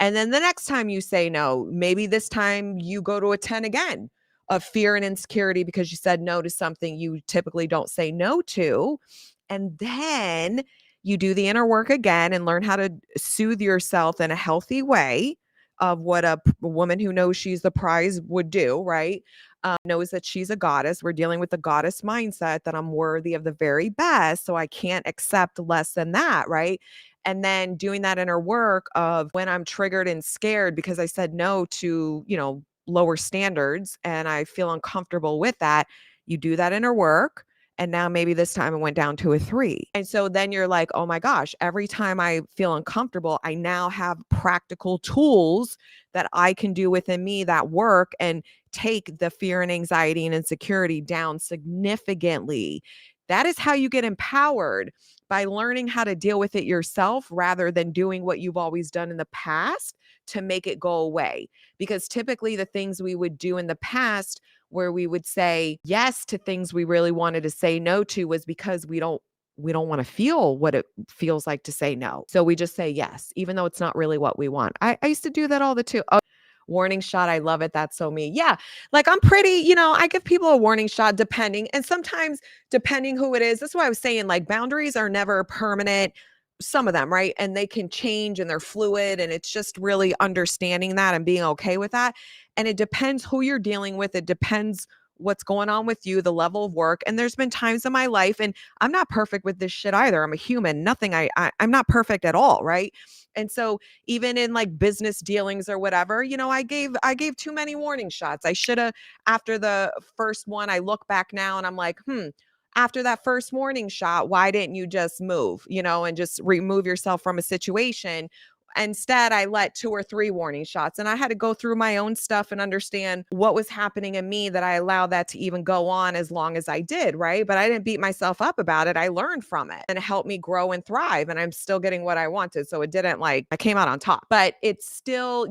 And then the next time you say no, maybe this time you go to a 10 again of fear and insecurity because you said no to something you typically don't say no to. And then you do the inner work again and learn how to soothe yourself in a healthy way of what a woman who knows she's the prize would do, right? Knows that she's a goddess. We're dealing with the goddess mindset that I'm worthy of the very best. So I can't accept less than that, right? And then doing that inner work of when I'm triggered and scared because I said no to, lower standards and I feel uncomfortable with that, you do that inner work. And now maybe this time it went down to a 3. And so then you're like, oh my gosh, every time I feel uncomfortable, I now have practical tools that I can do within me that work and take the fear and anxiety and insecurity down significantly. That is how you get empowered, by learning how to deal with it yourself rather than doing what you've always done in the past to make it go away. Because typically the things we would do in the past where we would say yes to things we really wanted to say no to was because we don't want to feel what it feels like to say no. So we just say yes, even though it's not really what we want. I used to do that all the too. Oh, warning shot. I love it. That's so me. Yeah. Like I'm pretty, I give people a warning shot depending. And sometimes depending who it is, that's why I was saying like boundaries are never permanent. Some of them, right? And they can change and they're fluid. And it's just really understanding that and being okay with that. And it depends who you're dealing with. It depends what's going on with you, the level of work. And there's been times in my life, and I'm not perfect with this shit either. I'm a human. Nothing I'm not perfect at all, right? And so even in like business dealings or whatever, I gave too many warning shots. I should have, after the first one, I look back now and I'm like, after that first warning shot, why didn't you just move, and just remove yourself from a situation? Instead, I let 2 or 3 warning shots, and I had to go through my own stuff and understand what was happening in me that I allowed that to even go on as long as I did, right? But I didn't beat myself up about it. I learned from it and it helped me grow and thrive, and I'm still getting what I wanted. So it didn't like I came out on top, but it's still,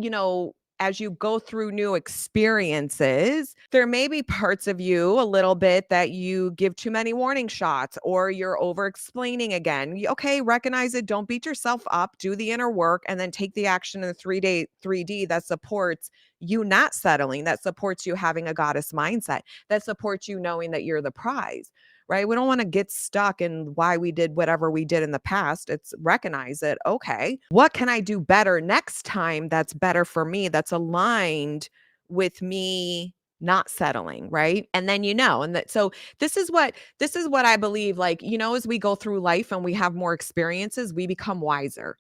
as you go through new experiences, there may be parts of you a little bit that you give too many warning shots or you're over explaining again. Okay, recognize it. Don't beat yourself up. Do the inner work and then take the action in the 3D that supports you not settling, that supports you having a goddess mindset, that supports you knowing that you're the prize. Right? We don't want to get stuck in why we did whatever we did in the past. It's recognize it. Okay, what can I do better next time that's better for me, that's aligned with me not settling, right? And then and that so this is what I believe, like, as we go through life and we have more experiences, we become wiser.